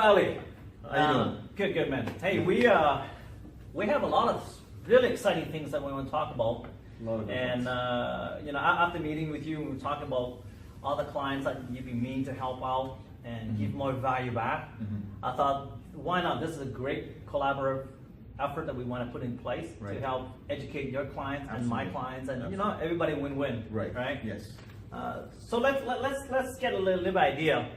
Ali. How you doing? Good, man. Hey, we have a lot of really exciting things that we want to talk about. A lot of good And ones. after meeting with you, we were talking about all the clients that you've been meaning to help out and give more value back. I thought, why not? This is a great collaborative effort that we want to put in place Right. to help educate your clients and my Absolutely. clients, and Absolutely. everybody win-win. Right. Yes. So let's get a little idea.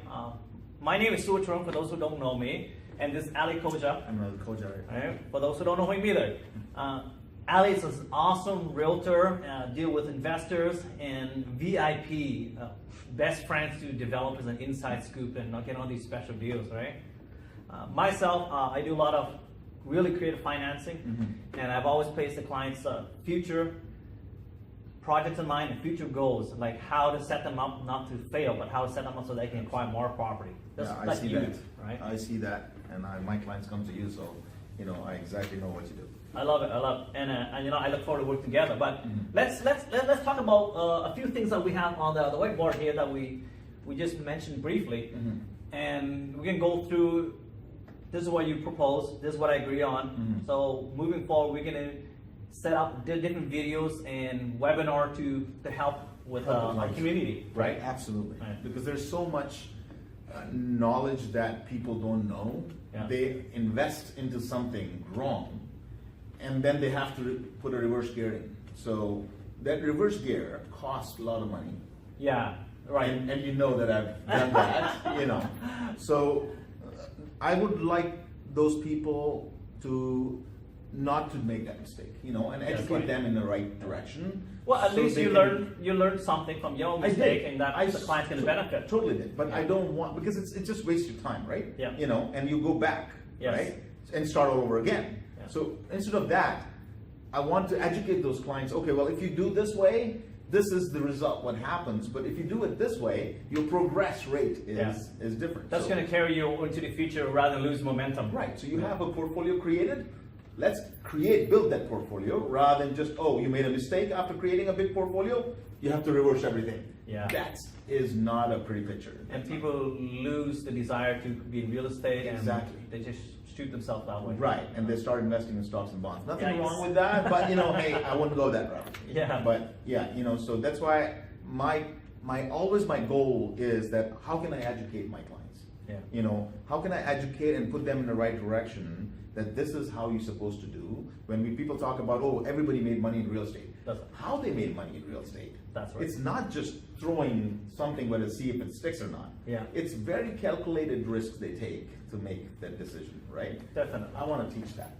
My name is Sua for those who don't know me, and this is Ali Koja. I'm another co-jar. Right? For those who don't know him either. Ali is an awesome realtor, deal with investors and VIP, best friends to developers and inside scoop and get all these special deals, right? Myself, I do a lot of really creative financing, and I've always placed the clients' future projects in mind and future goals, like how to set them up not to fail, but how to set them up so they can acquire more property. That's Yeah, I like see you, that. right? I see that, and my clients come to you, so I exactly know what you do. I love it, and I look forward to working together. But let's talk about a few things that we have on the whiteboard here that we just mentioned briefly, and we can go through. This is what you propose. This is what I agree on. So moving forward, we're gonna set up different videos and webinar to help with our community, right? Absolutely. Right. Because there's so much knowledge that people don't know. Yeah. They invest into something wrong, and then they have to put a reverse gear in. So that reverse gear costs a lot of money. Yeah, right. And you know that I've done that, So I would like those people to not to make that mistake, and educate right. them in the right direction. Well, at so least they you can- learned something from your I mistake, did. and that the client's going to benefit. Totally did, but Yeah. I don't want, because it just wastes your time, right? Yeah. And you go back, Yes. right, and start all over again. Yeah. So instead of that, I want to educate those clients. Okay, well, if you do this way, this is the result. What happens? But if you do it this way, your progress rate is different. That's going to carry you into the future rather than lose momentum. Right. So you have a portfolio created. Let's build that portfolio rather than just, you made a mistake after creating a big portfolio, you have to reverse everything. Yeah. That is not a pretty picture. And people lose the desire to be in real estate, and Exactly. they just shoot themselves that way. Right, and they start investing in stocks and bonds. Nothing Yikes. wrong with that, but hey, I wouldn't go that route. Yeah. But yeah, so that's why my goal is that how can I educate my clients? Yeah. How can I educate and put them in the right direction that this is how you're supposed to do? When people talk about, everybody made money in real estate. That's- How they made money in real estate. That's right. It's not just throwing something but to see if it sticks or not. Yeah. It's very calculated risks they take to make that decision, right? Definitely. I want to teach that.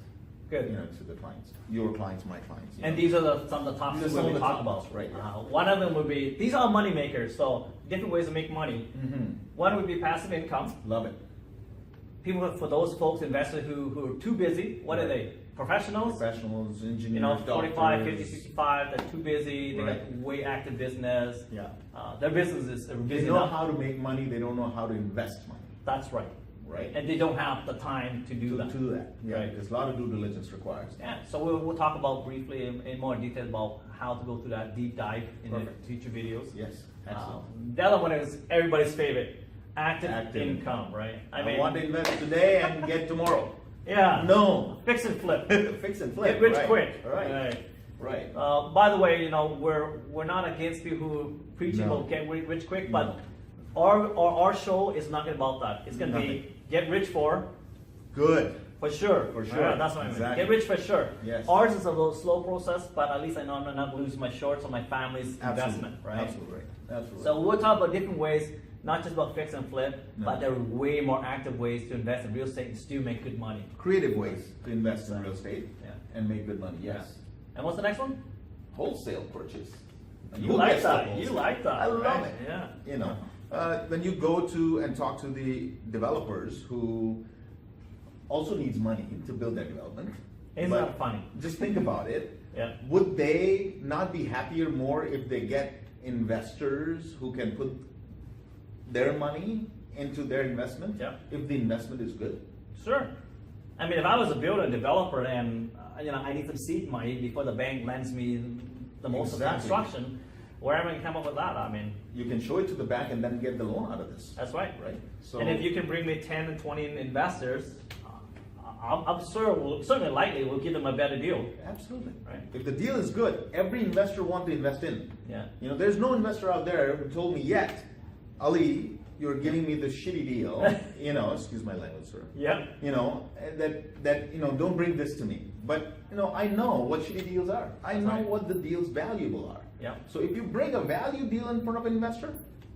Good. To the clients, your clients, my clients. And these are some of the topics These are some we of the talk topics, about. right, yeah. One of them would be, these are money makers, so different ways to make money. One would be passive income. Love it. People, for those folks, investors who are too busy, what are they? Professionals? Professionals, engineers, 45, doctors. 50, 65, they're too busy, they Right. got way active business. Yeah. Their business is They busy know enough. how to make money. They don't know how to invest money. That's right. Right. And they don't have the time to do that. To do that. Yeah. Right. There's a lot of due diligence required. Yeah, so we'll talk about briefly in more detail about how to go through that deep dive in the Perfect. future videos. Yes. Absolutely. The other one is everybody's favorite, active Active. income, right? I want to invest today and get tomorrow. Yeah. No. Fix and flip. Fix and flip. Get rich right. quick. Right. Right. By the way, we're not against people who preaching No. about get rich quick, No. but our show is not about that. It's going to be Nothing. get rich for Good. sure. For sure. Yeah, that's what I mean. Exactly. Get rich for sure. Yes. Ours is a little slow process, but at least I know I'm not losing my shorts on my family's Absolutely. investment, right? Absolutely. Absolutely. So we'll talk about different ways, not just about fix and flip, No. but there are way more active ways to invest in real estate and still make good money. creative ways to invest in real estate Yeah. and make good money. Yes. And what's the next one? Wholesale purchase. You Who like gets the that. You wholesale? like that. I love right? it. Yeah. When you go to and talk to the developers who also needs money to build their development. Isn't but that funny? Just think about it. Yeah. Would they not be happier more if they get investors who can put their money into their investment? Yeah. If the investment is good. Sure. I mean, if I was a builder and developer and I need some seed money before the bank lends me the most of the Exactly. construction, wherever you come up with that, I mean, You can show it to the bank and then get the loan out of this. that's right. Right. So And if you can bring me 10 and 20 investors, I'm sure, certainly likely, we'll give them a better deal. absolutely. Right. If the deal is good, every investor wants to invest in. Yeah. You know, there's no investor out there who told me yet, Ali, you're giving me this shitty deal. You know, excuse my language, sir. Yeah. You know, that don't bring this to me. But you know, I know what shitty deals are. I know right. what the deals valuable are. Yeah. So if you bring a value deal in front of an investor,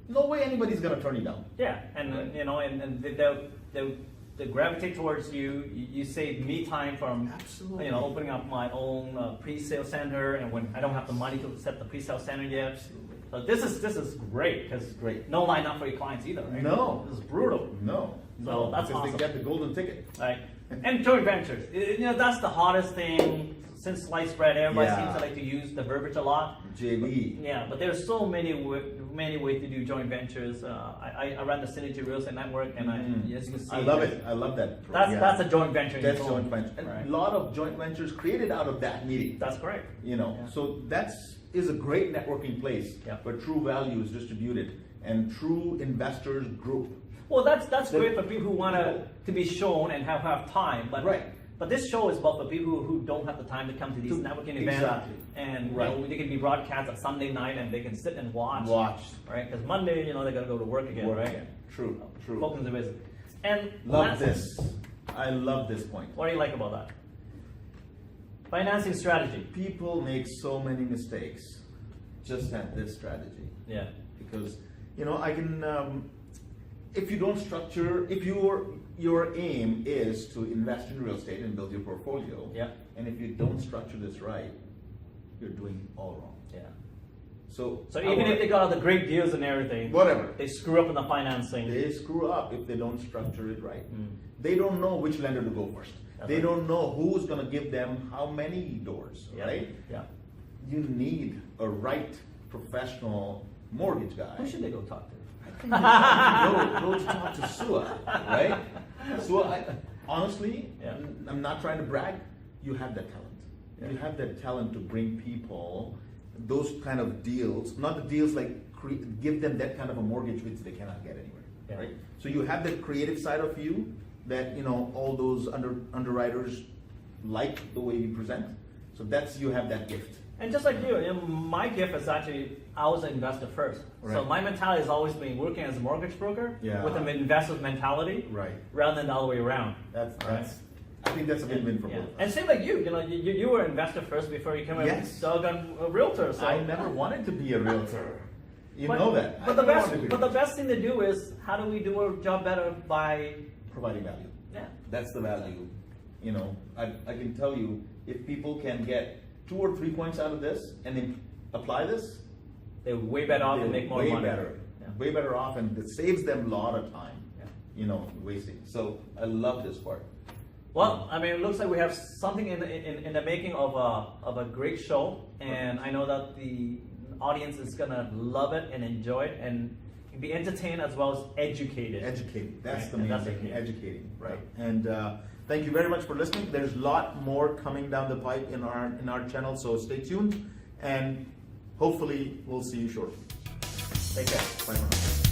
no way anybody's gonna turn you down. Yeah, and you know, and they'll gravitate towards you. You save me time from Absolutely. you know, opening up my own pre-sale center, and when I don't have the money to set the pre-sale center yet. Absolutely. So this is great because Great. no line up for your clients either, right? No. This is brutal. No. So No, that's because awesome. they get the golden ticket. Right. And joint ventures. You know, that's the hardest thing since sliced bread. Everybody Yeah. seems to like to use the verbiage a lot. JV. Yeah, but there's so many ways to do joint ventures. I run the Synergy Real Estate Network, and as you can see, I love it. I love that. That's a joint venture. in That's its own. joint venture. And Right. a lot of joint ventures created out of that meeting. That's correct. You know, Yeah. so is a great networking place Yeah. where true value is distributed and true investors group. Well, that's great for people who want to be shown and have time. But Right. But this show is about for people who don't have the time to come to these networking events, Exactly. and Right. you know, they can be broadcast on Sunday night, and they can sit and watch. Right? Because Monday, you know, they got to go to work again, Work right? again. True. True. Focus on the business. And Love last- this. I love this point. What do you like about that? Financing strategy. People make so many mistakes just at this strategy. Yeah. Because you know, I can if you don't structure, if your aim is to invest in real estate and build your portfolio, Yeah. and if you don't structure this right, you're doing all wrong. Yeah. So Even if they got all the great deals and everything, whatever, they screw up in the financing. they screw up if they don't structure it right. Mm. They don't know which lender to go first. That's They right. don't know who's going to give them how many doors, Yeah. right? Yeah. You need a right professional mortgage guy. Who should they go talk to? Go to talk to Sua, right? Sua, honestly, Yeah. I'm not trying to brag. You have that talent. Yeah. You have that talent to bring people those kind of deals, not the deals like give them that kind of a mortgage which they cannot get anywhere, Yeah. right? So you have that creative side of you that all those underwriters like the way you present. So you have that gift. And just like you know, my gift is actually, I was an investor first. So Right. my mentality has always been working as a mortgage broker Yeah. with an investor's mentality, Right. rather than the other way around. I think that's a win-win for Yeah. both of us. And same like you were an investor first before you became Yes. a realtor. So I never wanted to be a realtor. You know that. But I the never best, wanted to be a but the realtor. best thing to do is how do we do our job better by Providing value. yeah. That's the value. I can tell you, if people can get 2 or 3 points out of this and then apply this, They're way better off and they're make more way money. better. Yeah. Way better off, and it saves them a lot of time. Yeah. Wasting. So I love this part. Well, I mean, it looks like we have something in the making of a great show, and I know that the audience is gonna love it and enjoy it and be entertained as well as educated. Educating. That's Right, the and main that's the thing. key. Educating. Right. And thank you very much for listening. There's a lot more coming down the pipe in our channel, so stay tuned, and hopefully we'll see you shortly. Take care. Bye for now.